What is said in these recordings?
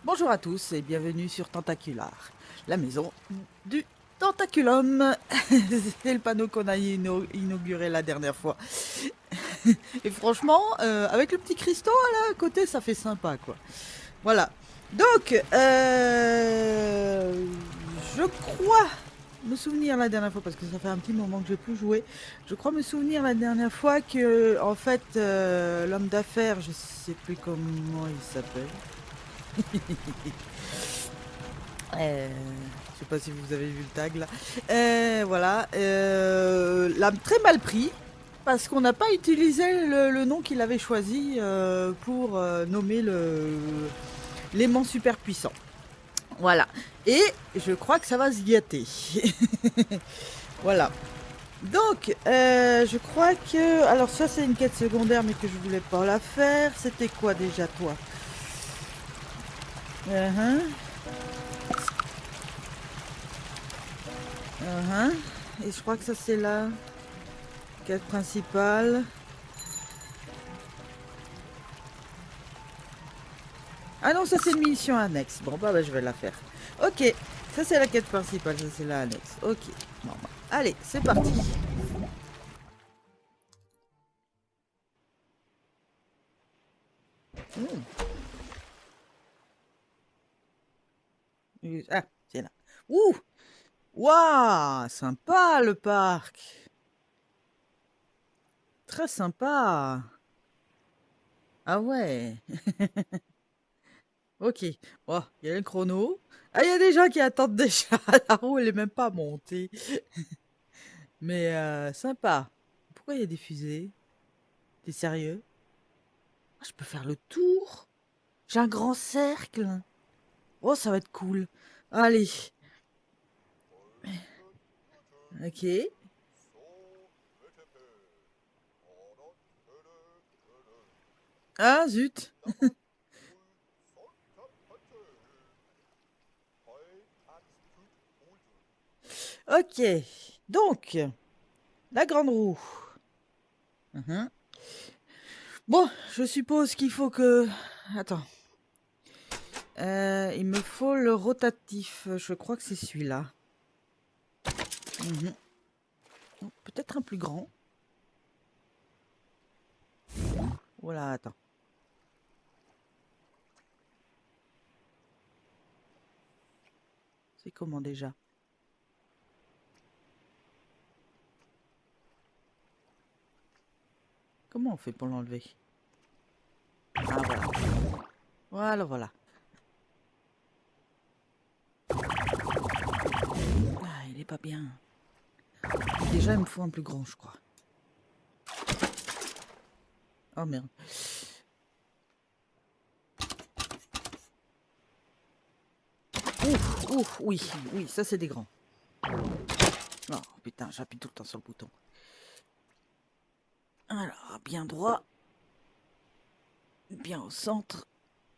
Bonjour à tous et bienvenue sur Tentacular, la maison du Tentaculum. C'est le panneau qu'on a inauguré la dernière fois. Et franchement, avec le petit cristaux là à côté, ça fait sympa quoi. Voilà. Donc, je crois me souvenir la dernière fois, parce que ça fait un petit moment que j'ai plus joué, je crois me souvenir la dernière fois que, en fait, l'homme d'affaires, je sais plus comment il s'appelle. Je sais pas si vous avez vu le tag là. Voilà, l'a très mal pris parce qu'on n'a pas utilisé le nom qu'il avait choisi pour nommer l'aimant super puissant. Voilà. Et je crois que ça va se gâter. Voilà. Donc, je crois que... Alors ça, c'est une quête secondaire, mais que je voulais pas la faire. C'était quoi déjà, toi? Uh-huh. Uh-huh. Et je crois que ça, c'est la quête principale. Ah non, ça, c'est une mission annexe. Bon, bah, je vais la faire. Ok. Ça, c'est la quête principale. Ça, c'est la annexe. Ok. Bon, bah. Allez, c'est parti. Ah, c'est là. Ouh! Waouh! Sympa, le parc. Très sympa. Ah ouais. Ok. Oh, il y a le chrono. Ah, il y a des gens qui attendent déjà. La roue, elle est même pas montée. Mais sympa. Pourquoi il y a des fusées? T'es sérieux? Ah, je peux faire le tour? J'ai un grand cercle. Oh, ça va être cool. Allez. Ok. Ah, zut. Ok. Donc, la grande roue. Mhm. Bon, je suppose qu'il faut que... Attends. Il me faut le rotatif. Je crois que c'est celui-là. Mhm. Oh, peut-être un plus grand. Voilà, attends. C'est comment déjà? Comment on fait pour l'enlever? Ah, voilà. Voilà, voilà. Ah, il est pas bien. Déjà, il me faut un plus grand, je crois. Oh merde. Ouf, ouf, oui, oui, ça c'est des grands. Oh putain, j'appuie tout le temps sur le bouton. Alors, bien droit. Bien au centre.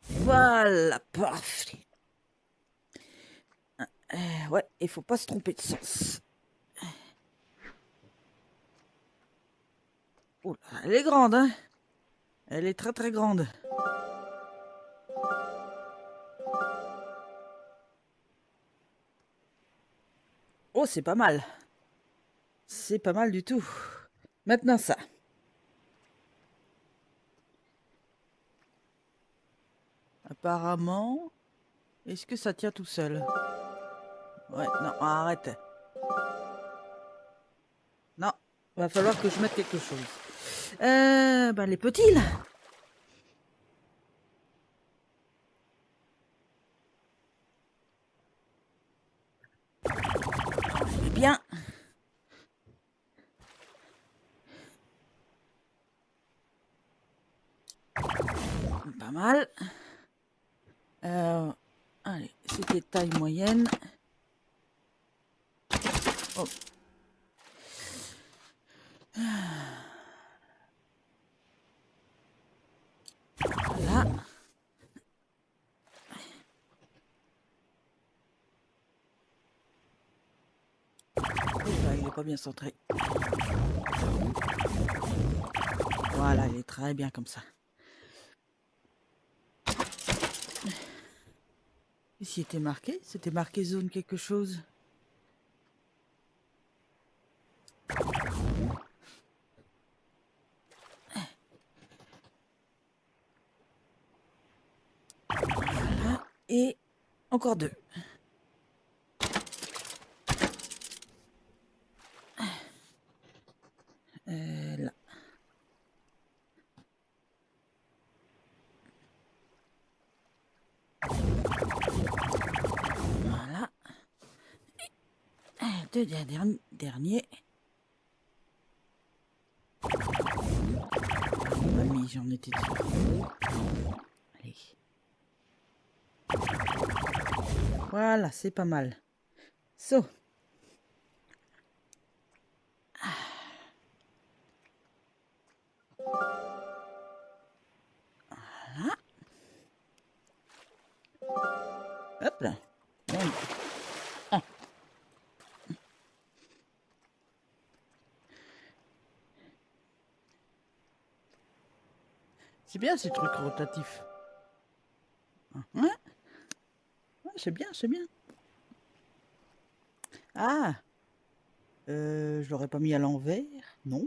Voilà, parfait. Ouais, il faut pas se tromper de sens. Oh là, elle est grande, hein? Elle est très très grande. Oh, c'est pas mal. C'est pas mal du tout. Maintenant ça. Apparemment, est-ce que ça tient tout seul? Ouais, non, arrête. Non, va falloir que je mette quelque chose. Ben les petits là. Eh bien. Pas mal. Allez, c'était taille moyenne. Oh. Voilà. Là, il est pas bien centré. Voilà, il est très bien comme ça. Ici était marqué? C'était marqué zone quelque chose. Voilà. Et encore 2. Là. Voilà. Et 2 derniers. Mamie, j'en étais sûre. Allez. Voilà, c'est pas mal. So. Voilà. Hop là. Bon. Ah. C'est bien ces trucs rotatifs. Ouais, ouais, c'est bien, c'est bien. Ah, je l'aurais pas mis à l'envers. Non,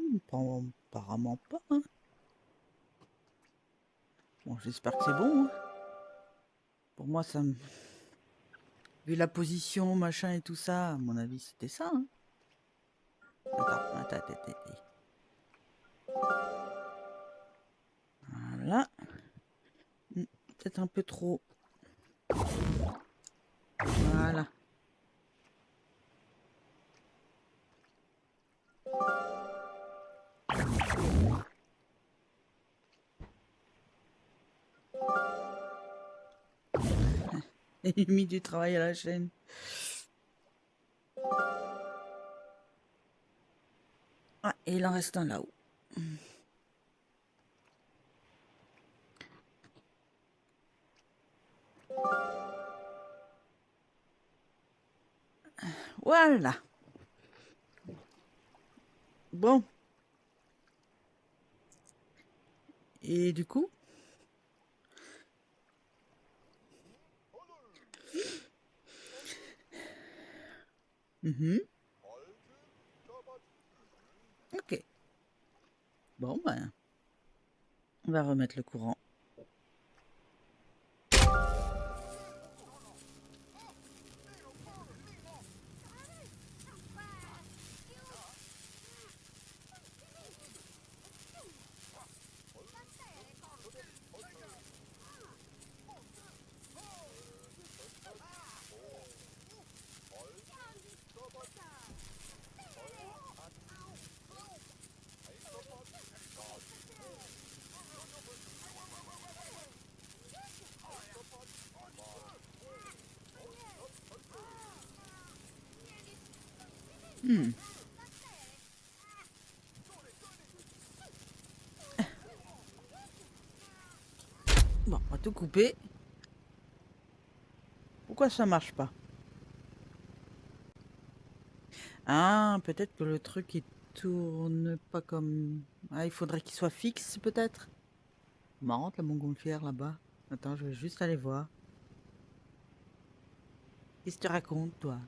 apparemment pas. Hein. Bon, j'espère que c'est bon. Hein. Pour moi, ça me... Vu la position, machin et tout ça, à mon avis, c'était ça. Hein. Attends. Voilà. Peut-être un peu trop. Voilà. J'ai mis du travail à la chaîne. Ah, et il en reste un là-haut. Voilà. Bon. Et du coup, ok. Bon, ben, on va remettre le courant. Bon, on va tout couper. Pourquoi ça marche pas? Ah, peut-être que le truc il tourne pas comme... Ah, il faudrait qu'il soit fixe peut-être. Marrant la montgolfière là-bas. Attends, je vais juste aller voir. Qu'est-ce que tu racontes toi?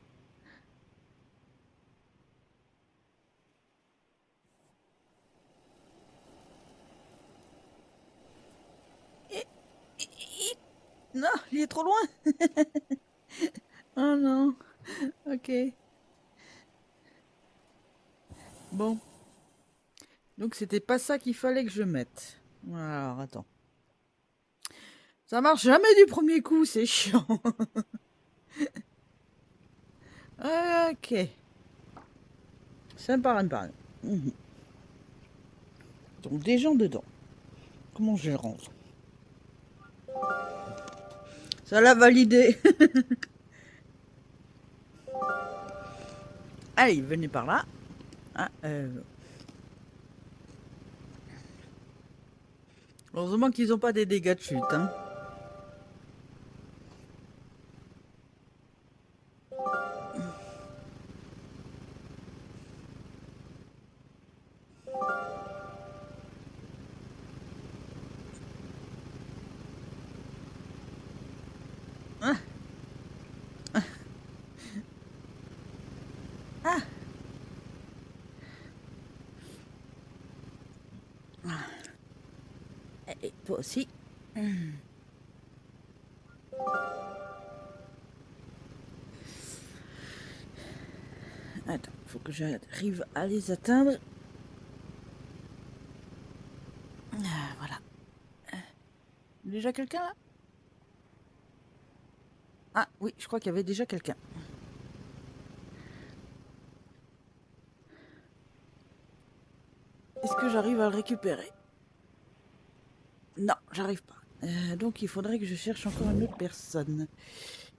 Non, il est trop loin. Oh non. Ok. Bon. Donc c'était pas ça qu'il fallait que je mette. Alors attends. Ça marche jamais du premier coup, c'est chiant. Ok. Ça me paraît pas. Donc des gens dedans. Comment je les range? Ça l'a validé. Allez, venez par là. Ah, heureusement qu'ils n'ont pas des dégâts de chute. Hein. Toi aussi. Attends, faut que j'arrive à les atteindre. Ah, voilà. Déjà quelqu'un là? Ah oui, je crois qu'il y avait déjà quelqu'un. Est-ce que j'arrive à le récupérer? Non, j'arrive pas. Donc il faudrait que je cherche encore une autre personne.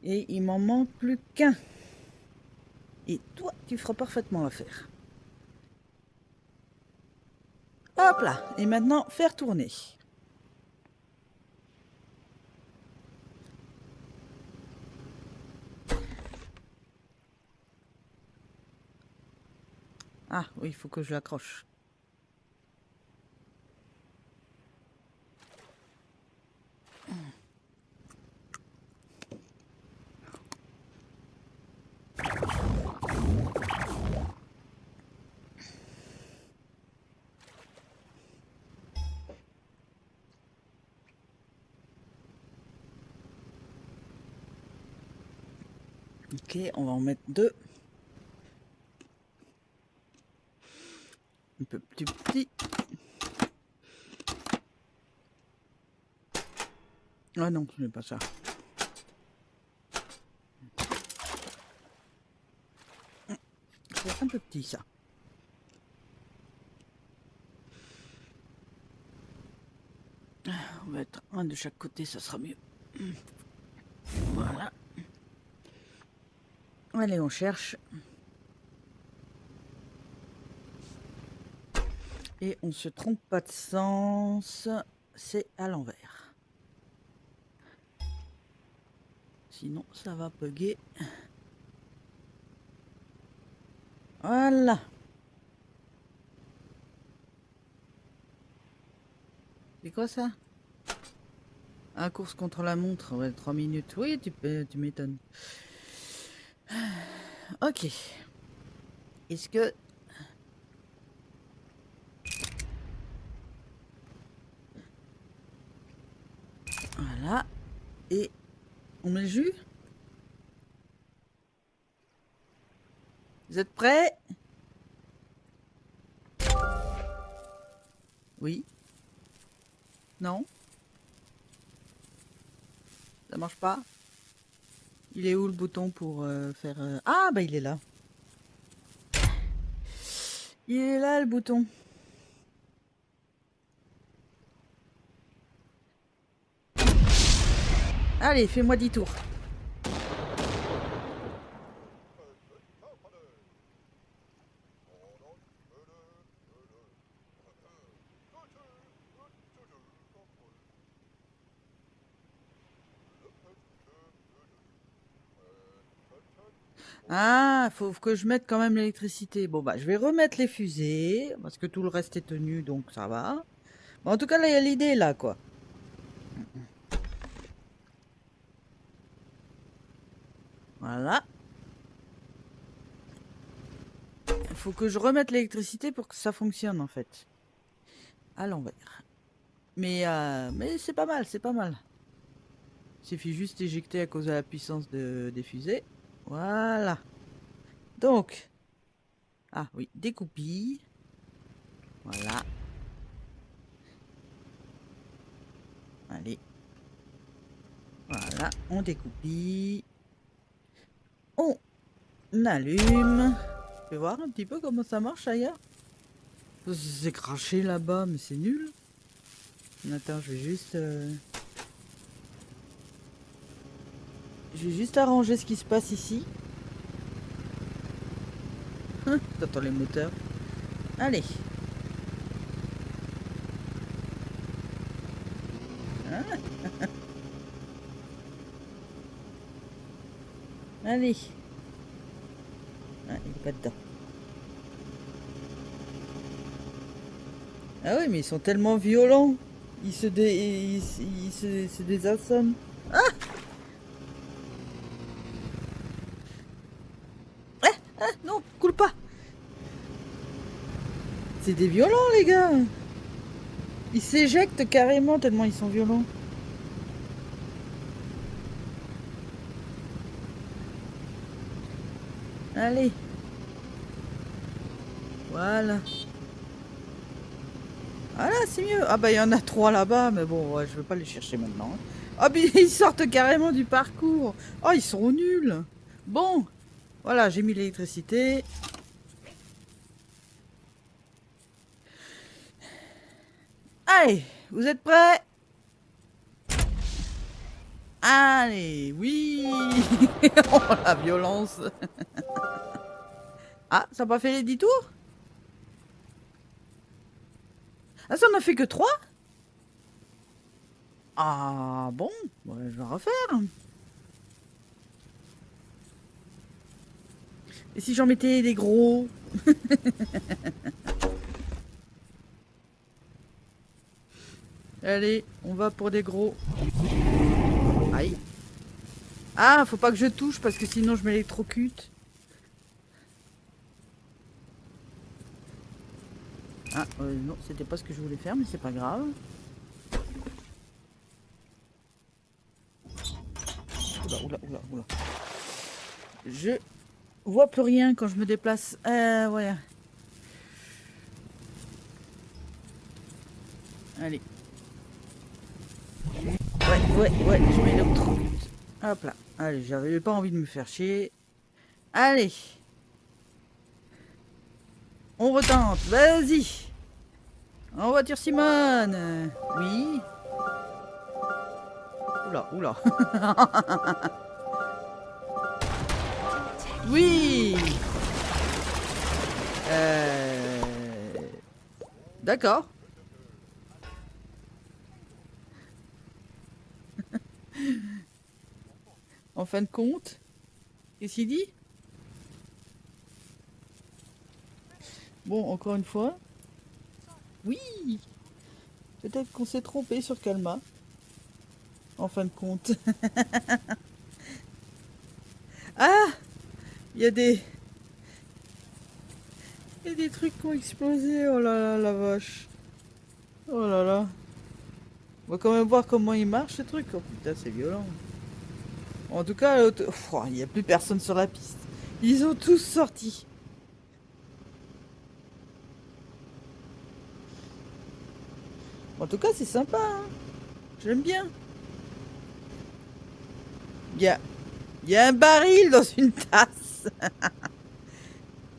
Et il m'en manque plus qu'un. Et toi, tu feras parfaitement l'affaire. Hop là. Et maintenant, faire tourner. Ah oui, il faut que je l'accroche. Ok, on va en mettre deux. Un peu plus petit. Ah non, ce n'est pas ça. C'est un peu petit ça. On va mettre un de chaque côté, ça sera mieux. Voilà. Allez, on cherche. Et on se trompe pas de sens. C'est à l'envers. Sinon, ça va bugger. Voilà. C'est quoi ça? Un course contre la montre, ouais, 3 minutes. Oui, tu m'étonnes. Ok. Est-ce que... Voilà. Et on met le jus? Vous êtes prêts? Oui. Non? Ça marche pas? Il est où le bouton pour faire... Ah, bah il est là. Il est là le bouton. Allez, fais-moi 10 tours. Ah, faut que je mette quand même l'électricité. Bon, bah, je vais remettre les fusées, parce que tout le reste est tenu, donc ça va. Bon, en tout cas, là, il y a l'idée, là, quoi. Voilà. Il faut que je remette l'électricité pour que ça fonctionne, en fait. À l'envers. Mais c'est pas mal, c'est pas mal. Il suffit juste d'éjecter à cause de la puissance des fusées. Voilà. Donc. Ah oui, découpille. Voilà. Allez. Voilà, on découpille. On allume. Je vais voir un petit peu comment ça marche ailleurs. C'est craché là-bas, mais c'est nul. Attends, je vais juste... Je vais juste arranger ce qui se passe ici. T'entends les moteurs. Allez. Hein. Allez. Ah, il est pas dedans. Ah oui, mais ils sont tellement violents. Ils se désassomment. Ah, non, coule pas. C'est des violents, les gars. Ils s'éjectent carrément tellement ils sont violents. Allez. Voilà. Ah là, c'est mieux. Ah bah il y en a 3 là-bas, mais bon, ouais, je veux pas les chercher maintenant. Ah mais ils sortent carrément du parcours. Oh, ils sont nuls. Bon, voilà, j'ai mis l'électricité. Allez, vous êtes prêts? Allez, oui. Oh, la violence. Ah, ça n'a pas fait les 10 tours? Ah, ça en a fait que 3? Ah bon, ouais, je vais refaire. Et si j'en mettais des gros? Allez, on va pour des gros. Aïe. Ah, faut pas que je touche parce que sinon je m'électrocute. Ah, non, c'était pas ce que je voulais faire, mais c'est pas grave. Oula, oula, oula, oula. Je vois plus rien quand je me déplace. Ouais. Allez. Ouais, je m'électrocute. Hop là. Allez, j'avais pas envie de me faire chier. Allez. On retente, vas-y. En voiture Simone. Oui. Oula, oula. Oui. D'accord. En fin de compte, qu'est-ce qu'il dit? Bon, encore une fois. Oui. Peut-être qu'on s'est trompé sur Calma. En fin de compte. Ah, il y a des... Il y a des trucs qui ont explosé. Oh là là, la vache. Oh là là. On va quand même voir comment il marche ce truc. Oh putain, c'est violent. En tout cas, il n'y a plus personne sur la piste. Ils ont tous sorti. En tout cas, c'est sympa. Hein. J'aime bien. Il y a... Il y a un baril dans une tasse.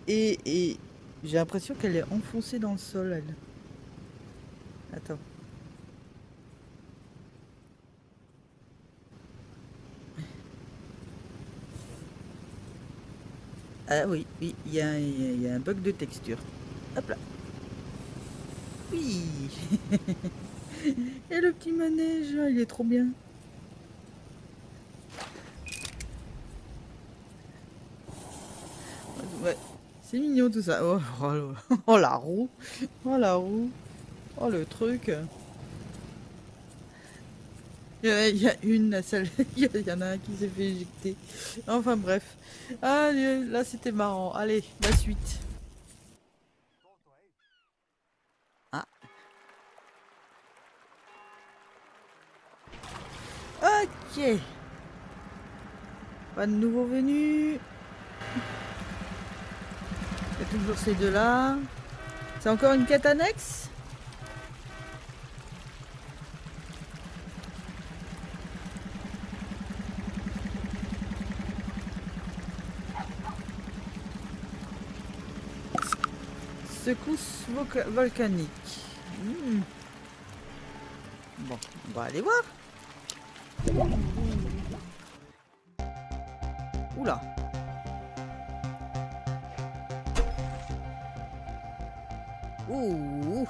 Et j'ai l'impression qu'elle est enfoncée dans le sol, elle. Attends. Ah oui, il y a un bug de texture. Hop là. Oui. Et le petit manège, il est trop bien. Ouais, c'est mignon tout ça. Oh, la roue. Oh la roue. Oh le truc. Il y a une, celle, il y en a un qui s'est fait éjecter. Enfin bref. Allez, là c'était marrant. Allez, la suite. Ah. Ok. Pas de nouveaux venus. Il y a toujours ces deux-là. C'est encore une quête annexe? Secousse volcanique. Bon, on va aller voir. Oula. Ouh.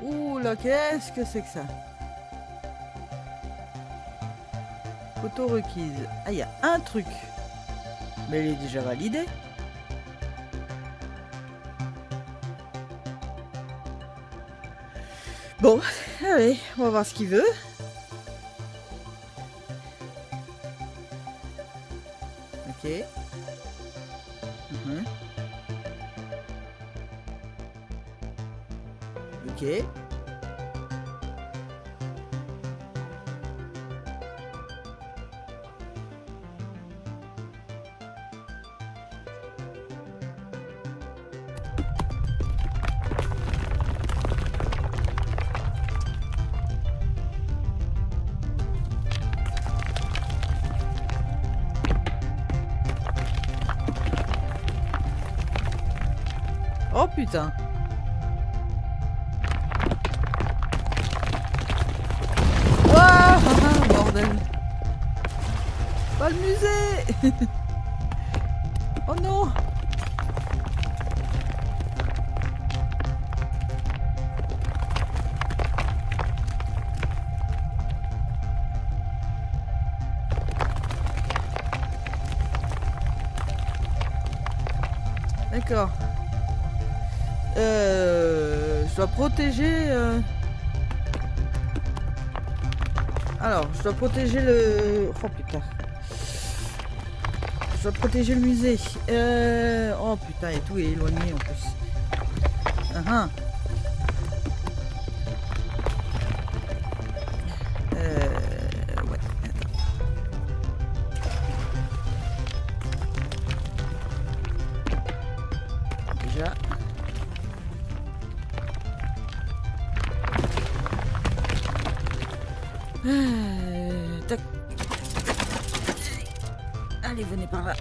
Ouh là, qu'est-ce que c'est que ça? Photo requise. Ah, il y a un truc. Mais elle est déjà validée. Bon, allez, on va voir ce qu'il veut. Ok. Ok. Oh putain. Ah, bordel. Pas le musée. Oh non. D'accord. Je dois protéger... Alors, je dois protéger le... Oh putain. Je dois protéger le musée. Oh putain, et tout est éloigné en plus. Ouais. Déjà. Tac. Allez, venez par là.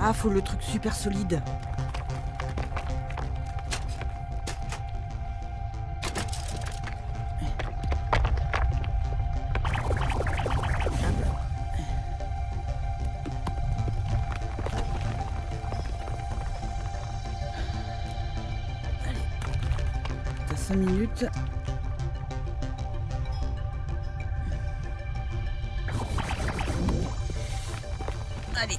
Ah, faut le truc super solide. Allez. T'as 5 minutes. Allez.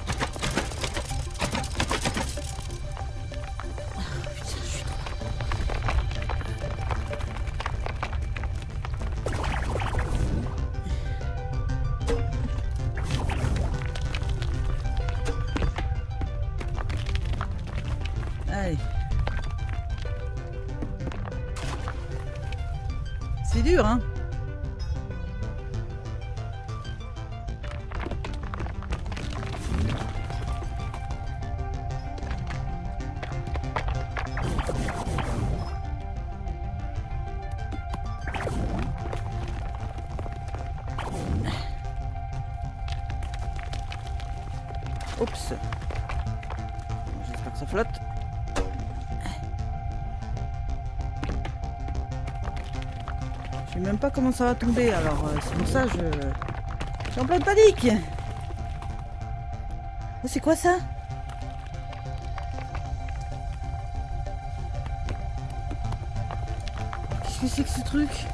Allez. C'est dur, hein? Oups. J'espère que ça flotte. Je sais même pas comment ça va tomber, alors c'est pour ça je suis en pleine panique. Oh, c'est quoi ça? Qu'est-ce que c'est que ce truc?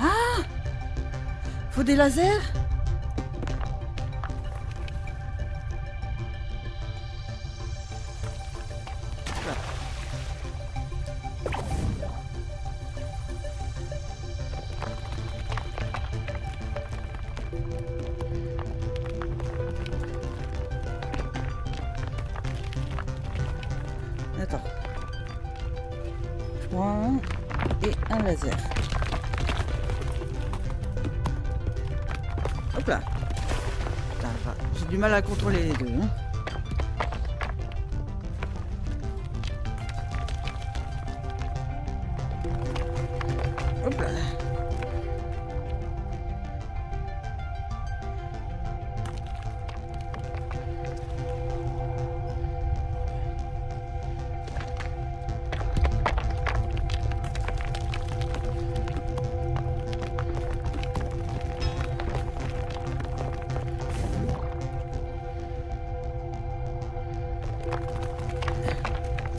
Ah! Faut des lasers? Attends. Je prends un et un laser. Hop là. Putain, j'ai du mal à contrôler les deux. Hein. Hop là.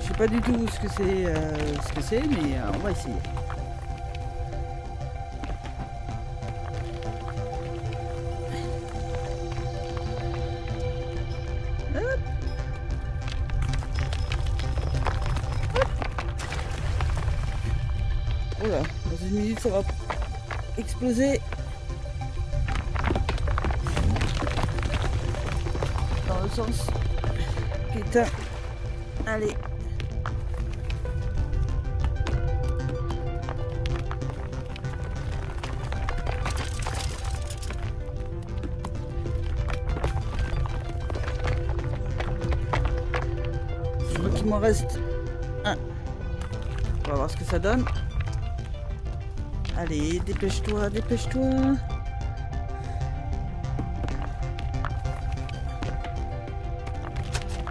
Je sais pas du tout ce que c'est, mais on va essayer. une minute, ça va exploser. Dans le sens. Putain. Allez. Je crois qu'il m'en reste un. On va voir ce que ça donne. Allez, dépêche-toi, dépêche-toi.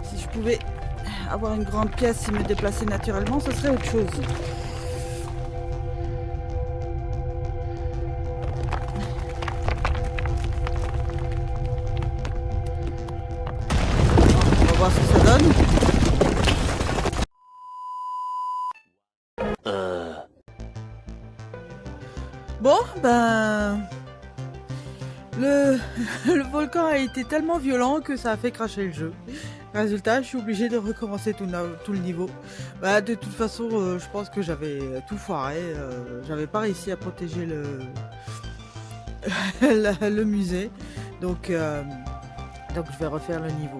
Si je pouvais avoir une grande pièce et me déplacer naturellement, ce serait autre chose. On va voir ce que ça donne. Bon, ben... Le volcan a été tellement violent que ça a fait cracher le jeu. Résultat, je suis obligée de recommencer tout le niveau. Bah, de toute façon, je pense que j'avais tout foiré. J'avais pas réussi à protéger le musée. Donc je vais refaire le niveau.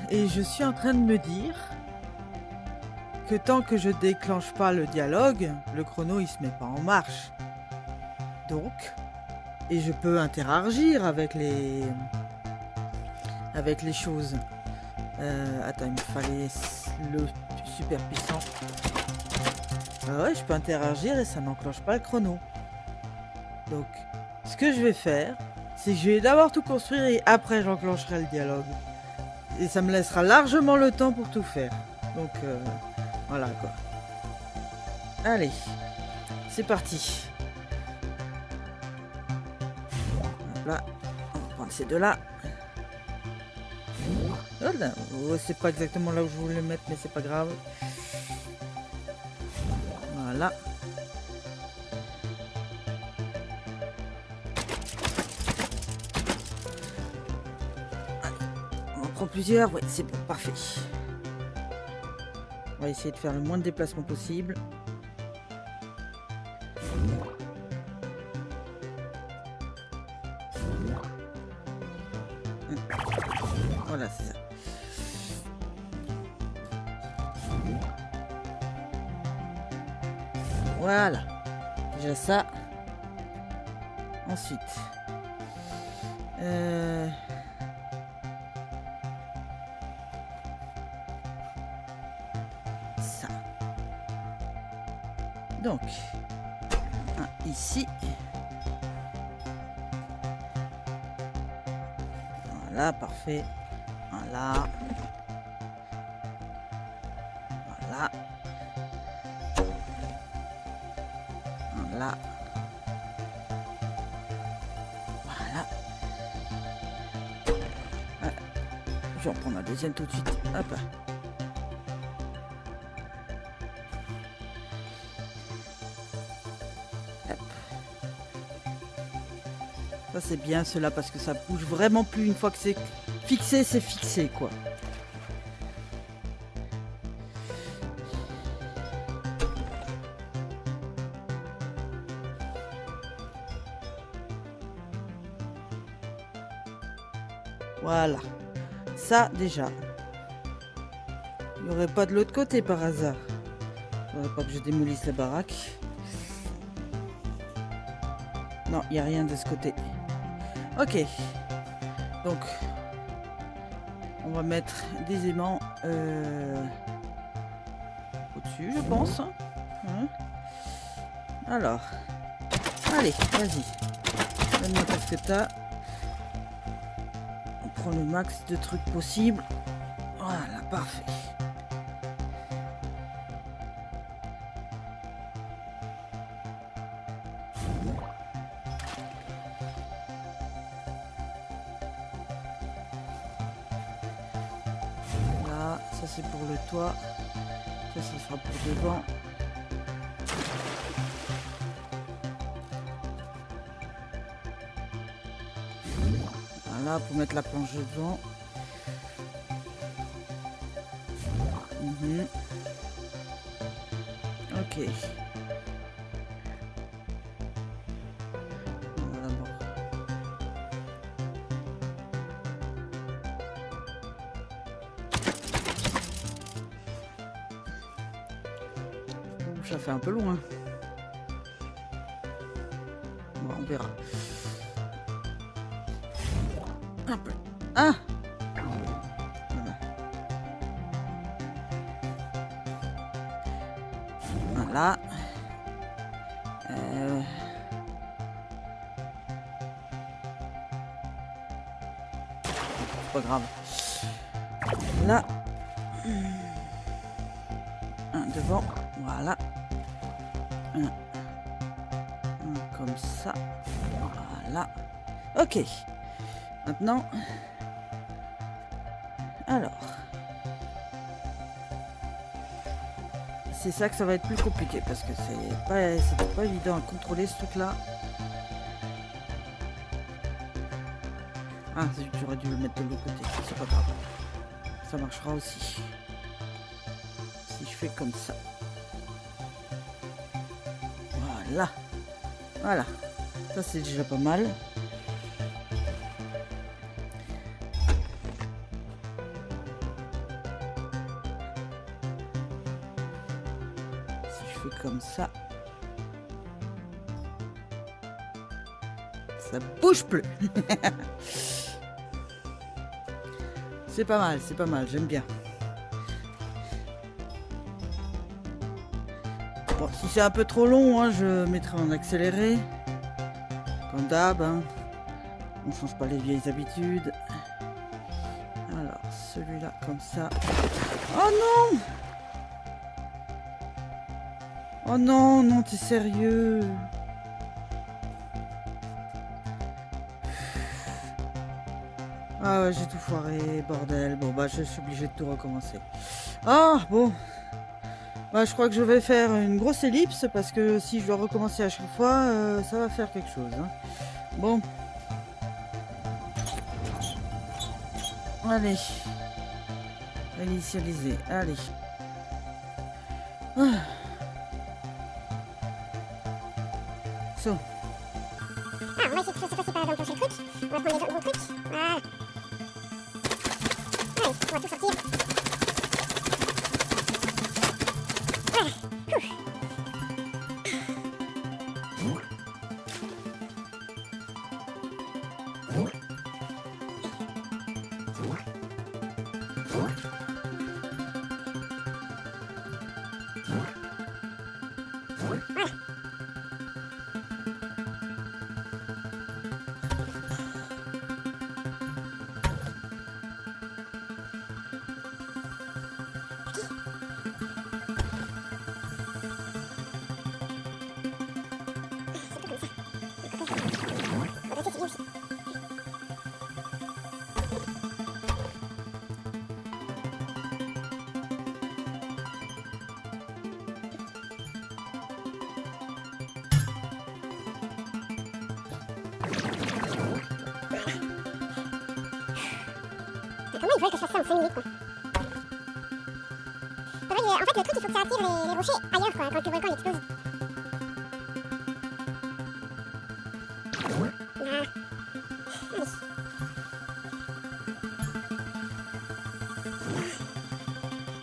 Et je suis en train de me dire que tant que je déclenche pas le dialogue, le chrono il se met pas en marche. Donc, et je peux interagir avec les choses. Attends, il me fallait le super puissant. Ah ouais, je peux interagir et ça n'enclenche pas le chrono. Donc, ce que je vais faire, c'est que je vais d'abord tout construire et après j'enclencherai le dialogue. Et ça me laissera largement le temps pour tout faire. Donc, voilà quoi. Allez, c'est parti. Hop là, on va prendre ces deux-là. Oh là, oh, c'est pas exactement là où je voulais le mettre, mais c'est pas grave. Voilà. Allez, on en prend plusieurs, oui, c'est bon, parfait. On va essayer de faire le moins de déplacements possible. Voilà, c'est ça. Voilà. Déjà ça. Ensuite. Ça. Donc. Un ici. Voilà, parfait. Voilà. Voilà. Voilà. Voilà. Ah, je vais en prendre un deuxième tout de suite. Hop là. Hop. Ça c'est bien cela parce que ça bouge vraiment plus une fois que c'est fixé quoi. Voilà. Ça déjà. Il n'y aurait pas de l'autre côté par hasard. Il faudrait pas que je démolisse la baraque. Non, il n'y a rien de ce côté. Ok. Donc, on va mettre des aimants au-dessus, je pense. Hein. Alors, allez, vas-y. Donne-moi tout ce que t'as. On prend le max de trucs possible. Voilà, parfait. Là, ça c'est pour le toit. Ça sera pour devant. Voilà, pour mettre la planche devant. Ok. Ça fait un peu loin. Bon, on verra. Un peu. Ah! Voilà. C'est pas grave. Là. Un devant. Voilà. Un comme ça. Voilà. Ok. Maintenant. Alors. C'est ça que ça va être plus compliqué parce que c'était pas évident à contrôler ce truc là. Ah, j'aurais dû le mettre de l'autre côté, c'est pas grave. Ça marchera aussi. Si je fais comme ça. Voilà. Voilà. Ça c'est déjà pas mal. Comme ça bouge plus. C'est pas mal, j'aime bien. Bon, si c'est un peu trop long, hein, je mettrai en accéléré comme d'hab, hein. On change pas les vieilles habitudes. Alors celui-là comme ça. Oh non! Oh non, non, t'es sérieux? Ah ouais, j'ai tout foiré, bordel. Bon, bah, je suis obligée de tout recommencer. Ah, bon. Bah, je crois que je vais faire une grosse ellipse parce que si je dois recommencer à chaque fois, ça va faire quelque chose. Hein. Bon. Allez. Initialiser. Allez. Ah. So. Ah, on va essayer de passer par d'enclencher le truc. On va prendre les gros trucs. Voilà. Allez, on va tout sortir. Voilà. Comment ils veulent que je fasse ça en 5 minutes quoi. Pareil, en fait le truc il faut que ça attire les rochers ailleurs quoi, quand le volcan il explose. Voilà. Allez.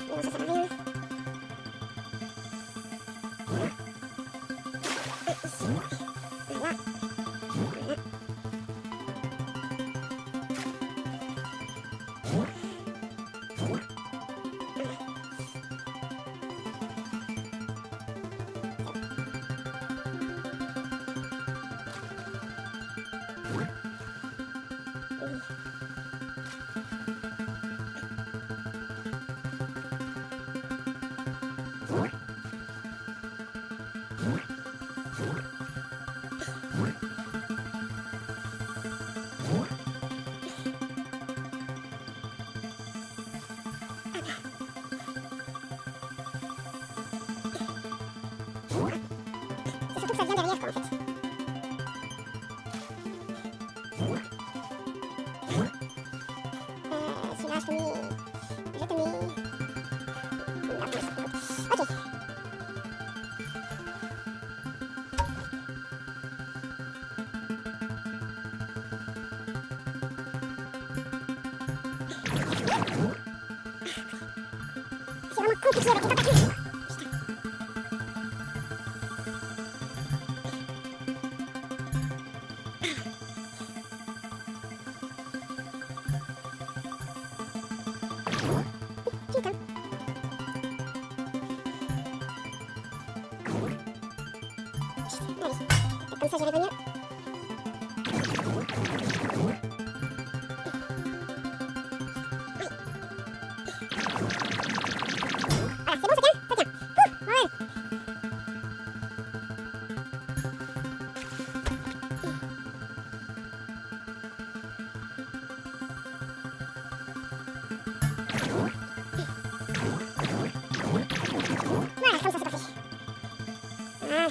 Non, ça sert à rien. Ici. Voilà. Voilà. C'est surtout que ça vient derrière quoi en fait. Celui-là je te mets... Ok. C'est vraiment compliqué avec les patates. Putain. Comme ça, j'y arrive mieux. Voilà, c'est bon, ça tient? Ça tient. Ouh, ouais. Voilà, comme ça, c'est parfait. Ah.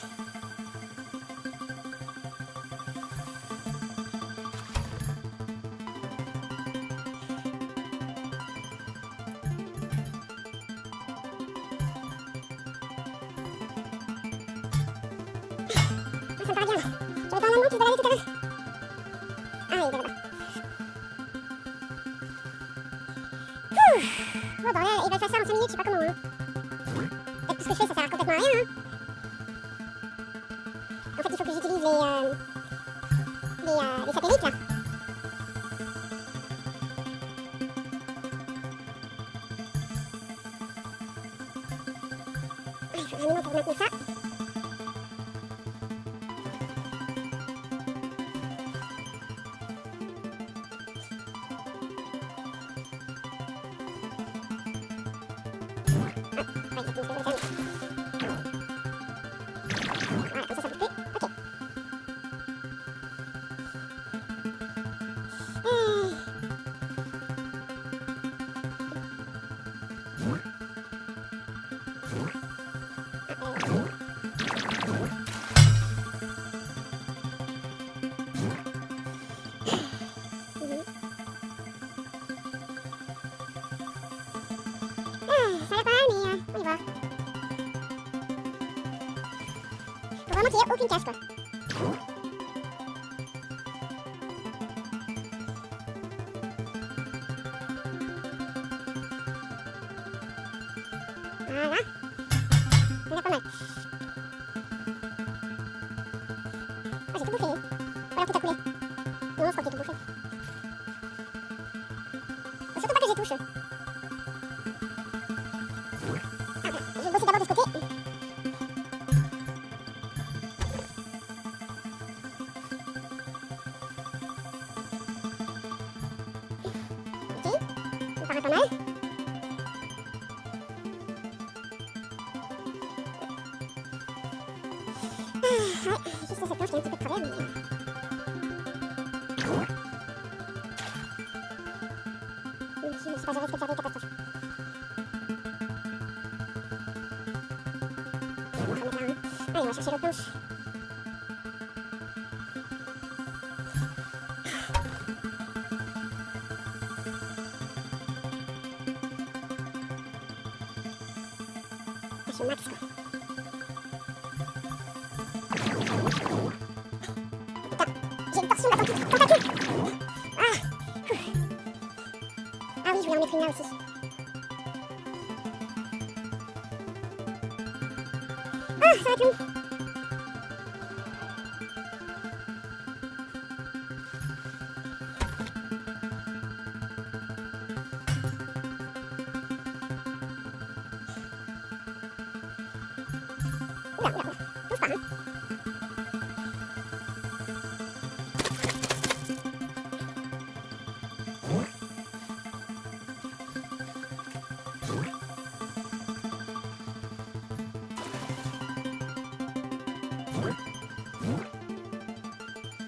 Ça me paraît bien. Tu veux pas un allemand, tu veux aller tout à l'heure? Ah oui, d'accord. Bon, bordel, ils veulent faire ça en 5 minutes, je sais pas comment, hein. Peut-être que ce que je fais, ça sert complètement à rien, hein. En fait, il faut que j'utilise les satellites, là. Ah, il faudra un moment pour maintenir ça. Ouais, exactement ce que je voulais faire. Voilà, comme ça bouge plus. Ok. Ça a l'air pas mal, mais on y va. Faut vraiment qu'il y ait aucune casse, quoi. Voilà. Ça a l'air pas mal. Ah, j'ai tout bouffé. Ou alors tout a coulé. Non, je crois que j'ai tout bouffé. Faut surtout pas que j'y touche. Ah, voilà. Je vais bosser d'abord de ce côté. Ok. Ça me paraît pas mal. Ouais, juste sur cette planche, il y a un petit peu de travers, mais... Je ne sais pas, je risque de faire des catastrophes. On va remettre là, hein. Allez, on va chercher l'autre planche. Je suis max, quoi. J'ai une torsion là, tentacule. Ah. Ah oui, je voulais en mettre une là aussi. Ah, ça va être long. Oula, oula, oula. Touche pas, hein.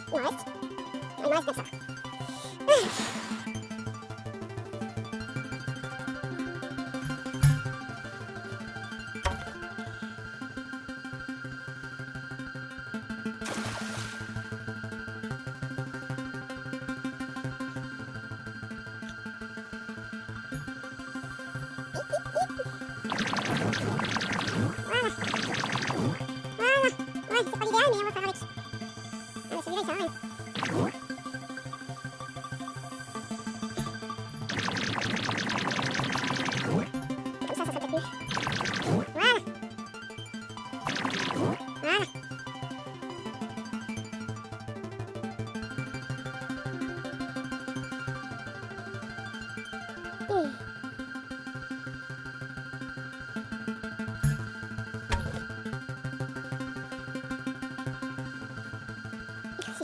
Il m'en reste. Il m'en reste comme ça. Voilà. Voilà. Ouais, c'est pas l'idéal, mais on va faire avec. Ah, mais celui-là, il sert à rien. Comme ça sera peut-être mieux. Voilà. Voilà.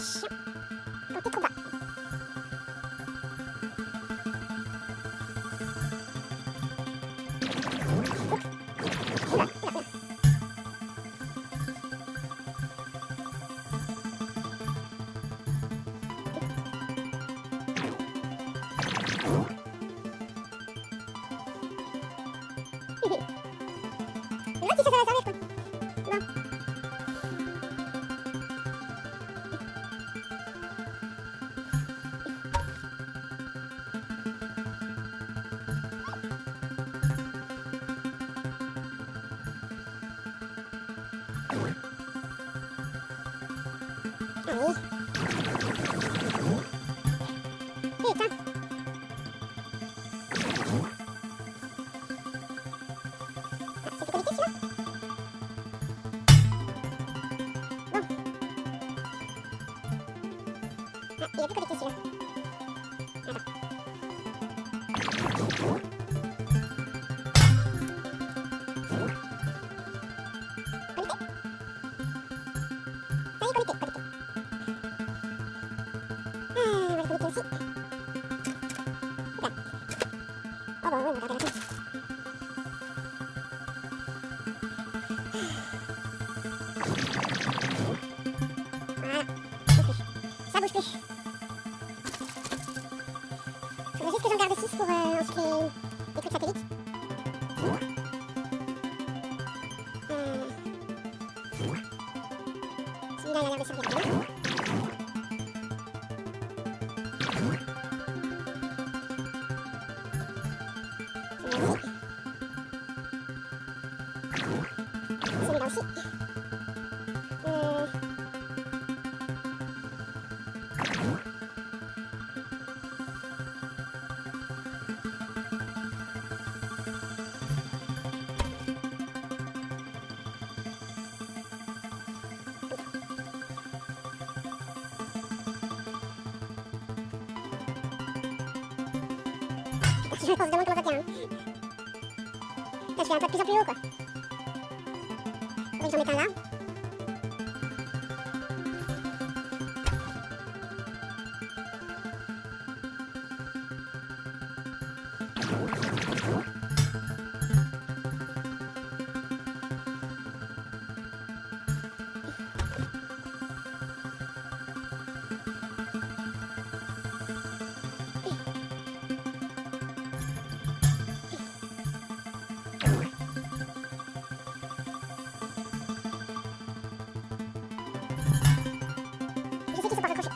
c'est chiant. Quand t'es trop bas. Là, tu sais, ça va servir, quoi. Non. Allez. Putain. C'est plus connecté, celui-là? Bon. Ah, il est plus connecté, celui-là. Attends. Connecté? Ça y est, connecté, connecté. On va le connecter aussi. Super. Oh bah ouais, on va regarder la télé. Voilà. Bouge plus. Ça bouge plus. Faudrait juste que j'en garde 6 pour ensuite les trucs satellites. Celui-là, il a l'air de servir bien. Celui-là aussi. Je pense vraiment comment ça tient. Hein. Là, je fais un pas de plus en plus haut, quoi. Faudrait que j'en mette un là. Je sais qu'ils sont pas raccrochés.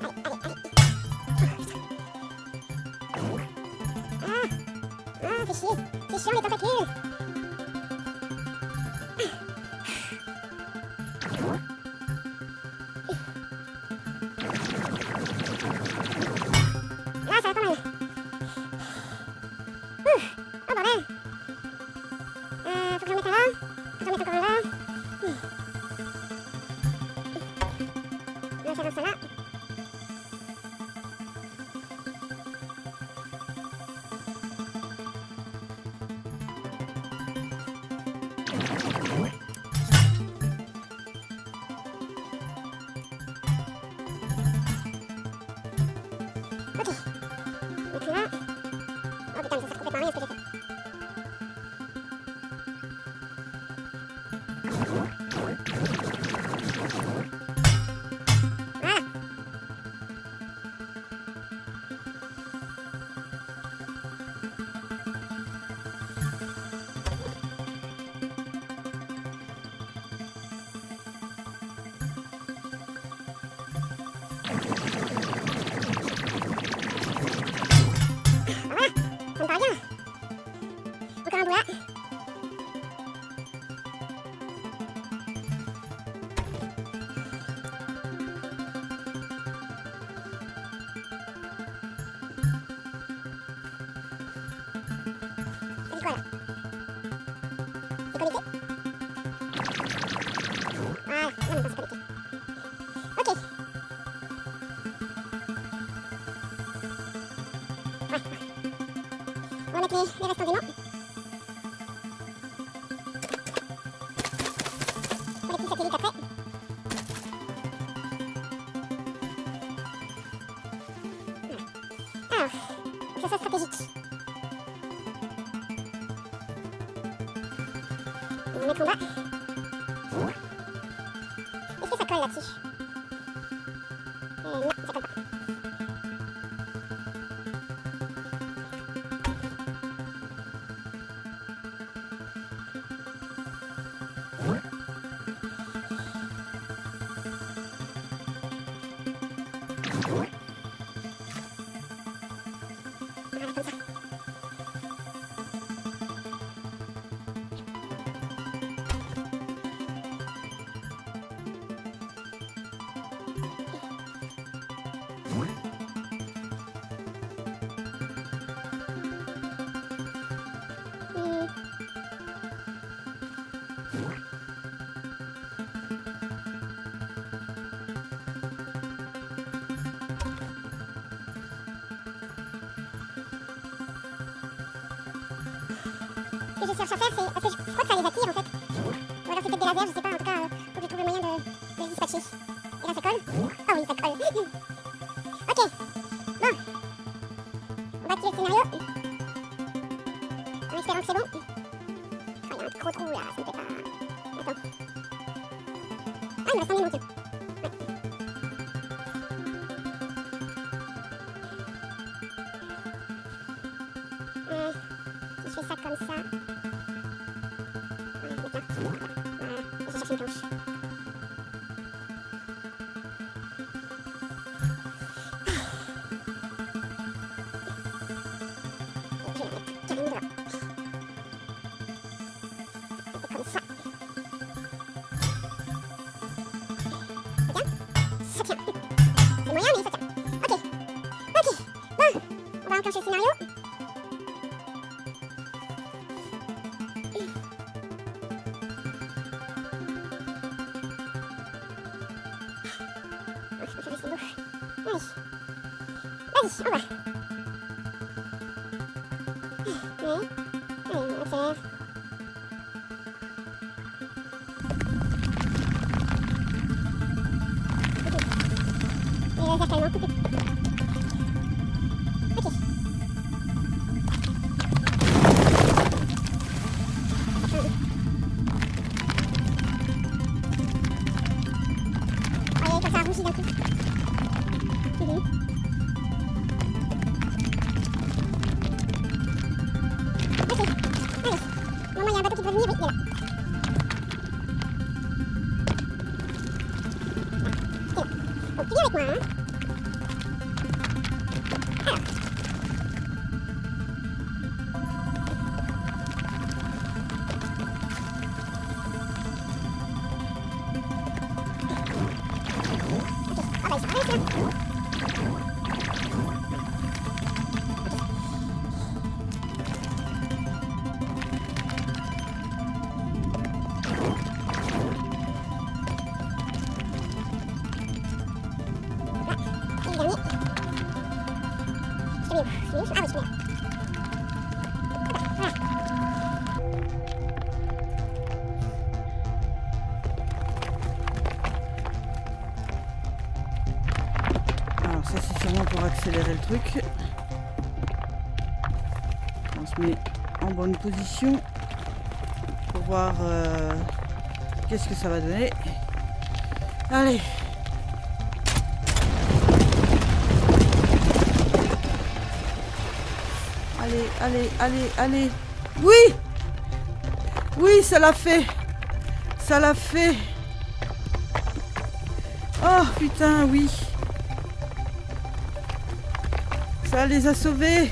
Allez, allez, allez. Ah, fais chier. C'est chiant les tentacules. Là, ça va pas mal. Oh bordel. Faut que j'en mette un là. Faut que j'en mette encore un là. On va faire un ça là. Ok. Donc là. Oh putain, mais ça sert complètement à rien ce que j'ai fait. Voilà. Voilà, ça me paraît bien. Encore un bout là. C'est quoi là? C'est connecté? Voilà, non mais non, c'est connecté. Ok. Ouais. On va mettre les restants d'aimants. Pour les petits satellites après. stratégique. On va mettre en bas. Est-ce que ça colle là-dessus? Non, ça colle pas. Voilà, comme ça. Ce que je cherche à faire, c'est. Parce que je crois que ça les attire en fait. Ou alors c'est peut-être des lasers, je sais pas, en tout cas, faut que je trouve le moyen de les dispatcher. Et là ça colle? Ah oui, ça colle. Ok, bon. On va activer le scénario. En espérant que c'est bon. Oh, il y a un gros trou là, ça me fait pas. Attends. Ah, il me reste un élément dessus. Ouais. Si je fais ça comme ça. Voilà, je vais mettre là. Voilà, je vais chercher une planche. Et je vais la mettre carrément là. Et comme ça. Ça tient. Ça tient. C'est moyen, mais ça tient. Ok. Ok. Bon. On va enclencher le scénario. Je peux faire des symboles. Allez. Vas-y, on va. Allez, on accélère. Les lasers carrément coupés. Ok. Allez, comme ça rougit d'un coup. Ok, allez. Bon, moi, il y a un bateau qui doit venir, oui, il est là. Ah, ok. Donc, tu viens avec moi, hein. Alors. Ok, ah bah, il s'arrête, là. Et le dernier. Je l'ai où? Je l'ai où? Ah oui, je l'ai là. Voilà. Alors ça c'est sûrement pour accélérer le truc. On se met en bonne position pour voir qu'est-ce que ça va donner. Allez. Allez, allez, allez, allez. Oui! Oui, ça l'a fait. Ça l'a fait. Oh putain, oui. Ça les a sauvés.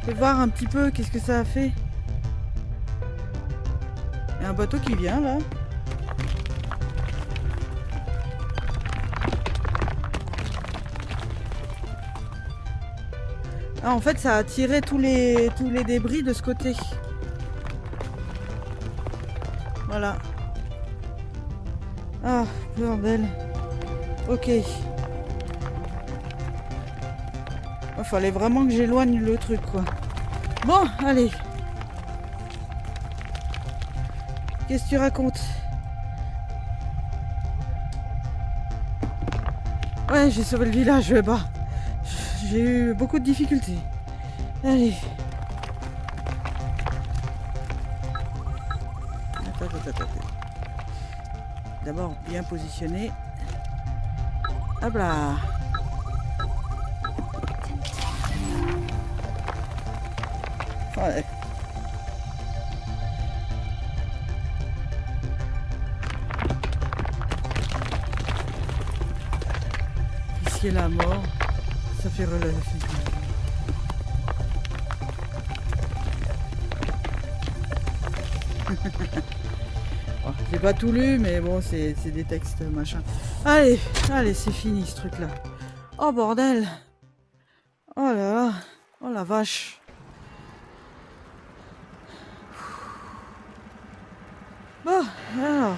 Je vais voir un petit peu qu'est-ce que ça a fait. Il y a un bateau qui vient là. Ah, en fait, ça a tiré tous les débris de ce côté. Voilà. Ah, bordel. Ok. Il fallait vraiment que j'éloigne le truc, quoi. Bon, allez. Qu'est-ce que tu racontes? Ouais, j'ai sauvé le village, bah. j'ai eu beaucoup de difficultés. Allez. Attends. D'abord, bien positionné. Hop là. Ouais. Risquer la mort, ça fait relâcher. Oh, j'ai pas tout lu, mais bon, c'est des textes machin. Allez, c'est fini ce truc-là. Oh bordel. Oh là là. Oh la vache. Bon, alors...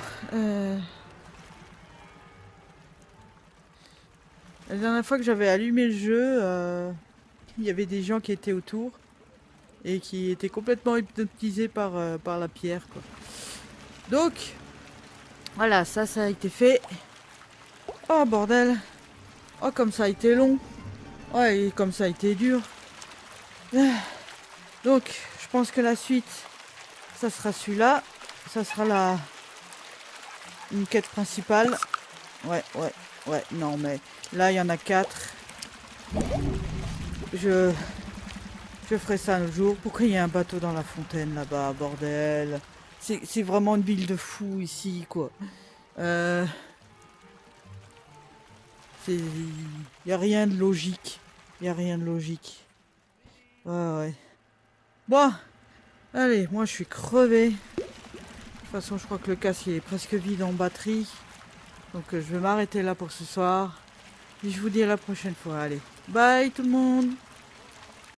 La dernière fois que j'avais allumé le jeu, il y avait des gens qui étaient autour et qui étaient complètement hypnotisés par la pierre, quoi. Donc, voilà, ça a été fait. Oh bordel. Oh comme ça a été long. Oh et comme ça a été dur. Donc, je pense que la suite, ça sera celui-là. Ça sera une quête principale. Ouais, non mais là il y en a 4. Je ferai ça un jour. Pourquoi il y a un bateau dans la fontaine là-bas, bordel? C'est vraiment une ville de fous ici, quoi. Il y a rien de logique. Ouais. Bon, allez, moi je suis crevé. De toute façon, je crois que le casque il est presque vide en batterie. Donc je vais m'arrêter là pour ce soir. Et je vous dis à la prochaine fois. Allez, bye tout le monde!